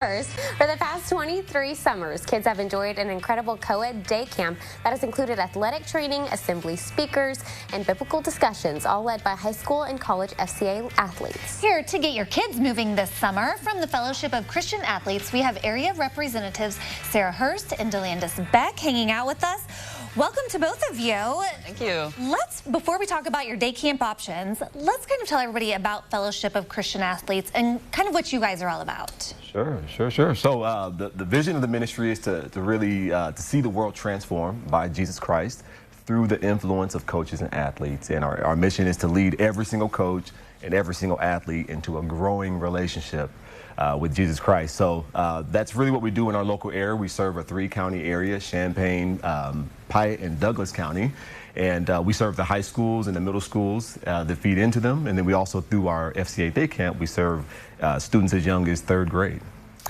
For the past 23 summers, kids have enjoyed an incredible co-ed day camp that has included athletic training, assembly speakers, and biblical discussions, all led by high school and college FCA athletes. Here to get your kids moving this summer, from the Fellowship of Christian Athletes, we have area representatives Sarah Hurst and Delandis Beck hanging out with us. Welcome to both of you. Thank you. Before we talk about your day camp options, let's kind of tell everybody about Fellowship of Christian Athletes and kind of what you guys are all about. Sure. So the vision of the ministry is to really to see the world transformed by Jesus Christ through the influence of coaches and athletes. And our mission is to lead every single coach and every single athlete into a growing relationship with Jesus Christ. So that's really what we do in our local area. We serve a 3-county area: Champaign, Piatt, and Douglas County. And we serve the high schools and the middle schools that feed into them. And then we also, through our FCA Day Camp, we serve students as young as 3rd grade.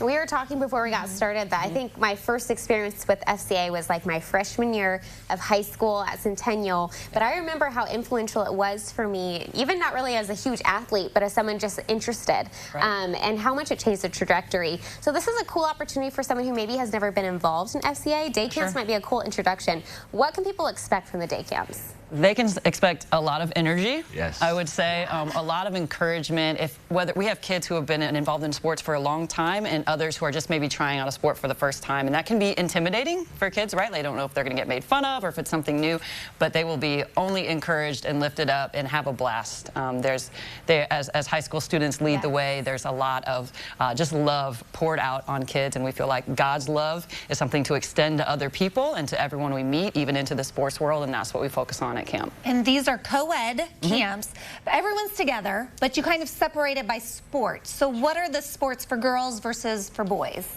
We were talking before we got started that I think my first experience with FCA was like my freshman year of high school at Centennial. But I remember how influential it was for me, even not really as a huge athlete, but as someone just interested, and how much it changed the trajectory. So this is a cool opportunity for someone who maybe has never been involved in FCA. Day camps might be a cool introduction. What can people expect from the day camps? They can expect a lot of energy. Yes. I would say a lot of encouragement. Whether we have kids who have been involved in sports for a long time and others who are just maybe trying out a sport for the first time, and that can be intimidating for kids, right? They don't know if they're going to get made fun of or if it's something new, but they will be only encouraged and lifted up and have a blast. As high school students lead the way, there's a lot of just love poured out on kids, and we feel like God's love is something to extend to other people and to everyone we meet, even into the sports world, and that's what we focus on at camp. And these are co-ed camps. Everyone's together, but you kind of separate it by sport. So what are the sports for girls versus for boys?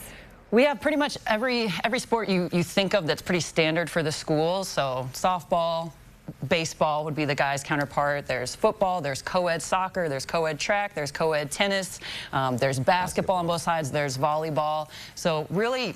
We have pretty much every sport you think of that's pretty standard for the schools. So softball, baseball would be the guys' counterpart. There's football, there's co-ed soccer, there's co-ed track, there's co-ed tennis, there's basketball on both sides, there's volleyball. So really,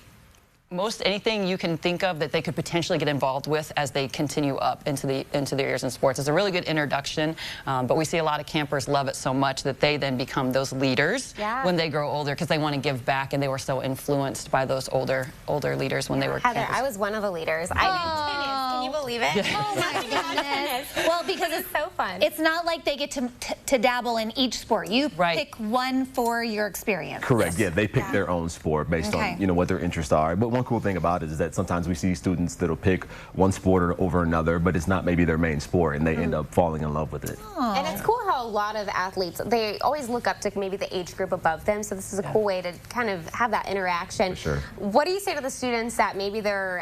most anything you can think of that they could potentially get involved with as they continue up into their years in sports is a really good introduction. But we see a lot of campers love it so much that they then become those leaders when they grow older, because they want to give back, and they were so influenced by those older leaders when they were Heather, campers. I was one of the leaders. I did tennis. Can you believe it? Oh my goodness. Well, because it's so fun. It's not like they get to dabble in each sport. You pick one for your experience. Correct. Yeah, they pick their own sport based on what their interests are. But one cool thing about it is that sometimes we see students that'll pick one sport over another, but it's not maybe their main sport, and they end up falling in love with it. And it's cool how a lot of athletes, they always look up to maybe the age group above them, so this is a cool way to kind of have that interaction. For sure. What do you say to the students that maybe they're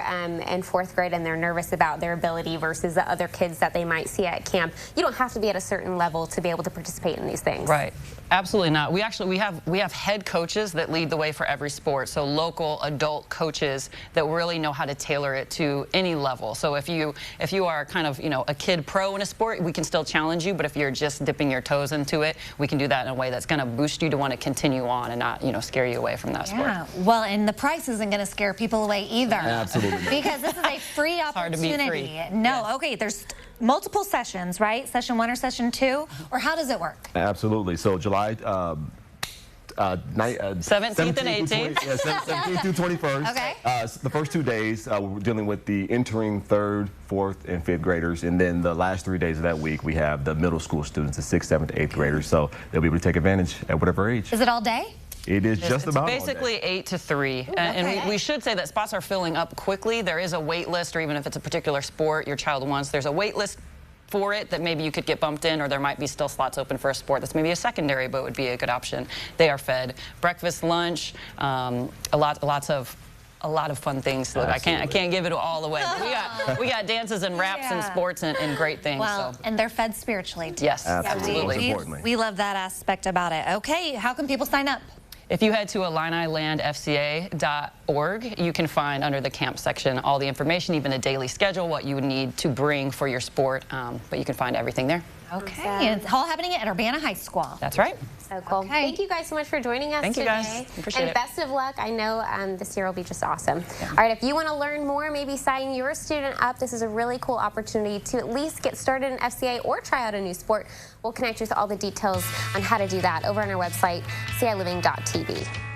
in 4th grade and they're nervous about their ability versus the other kids that they might see at camp? You don't have to be at a certain level to be able to participate in these things. Right. Absolutely not. We have head coaches that lead the way for every sport. So local adult coaches that really know how to tailor it to any level. So if you are kind of a kid pro in a sport, we can still challenge you. But if you're just dipping your toes into it, we can do that in a way that's going to boost you to want to continue on and not scare you away from that sport. Yeah. Well, and the price isn't going to scare people away either. Absolutely. Because this is a free opportunity. It's hard to be free. No. Okay. There's multiple sessions, right? Session 1 or session 2, or how does it work? Absolutely. So July 17th and 18th. 17th through 21st. Okay. The first 2 days, we're dealing with the entering 3rd, 4th, and 5th graders. And then the last 3 days of that week, we have the middle school students, the 6th, 7th, 8th graders. So they'll be able to take advantage at whatever age. Is it all day? It is just about basically 8 to 3. Ooh, and we should say that spots are filling up quickly. There is a wait list, or even if it's a particular sport your child wants, there's a wait list for it that maybe you could get bumped in, or there might be still slots open for a sport that's maybe a secondary but would be a good option. They are fed breakfast, lunch, a lot of fun things. Look, I can't give it all away. But we got dances and raps and sports and great things. Well, and they're fed spiritually too. Yes, absolutely. We love that aspect about it. Okay, how can people sign up? If you head to IlliniLandFCA.org, you can find under the camp section all the information, even a daily schedule, what you would need to bring for your sport, but you can find everything there. Okay, and it's all happening at Urbana High School. That's right. So cool. Okay. Thank you guys so much for joining us today. Thank you guys. Appreciate it. Best of luck. I know this year will be just awesome. Yeah. All right, if you want to learn more, maybe sign your student up. This is a really cool opportunity to at least get started in FCA or try out a new sport. We'll connect you with all the details on how to do that over on our website, CILiving.tv.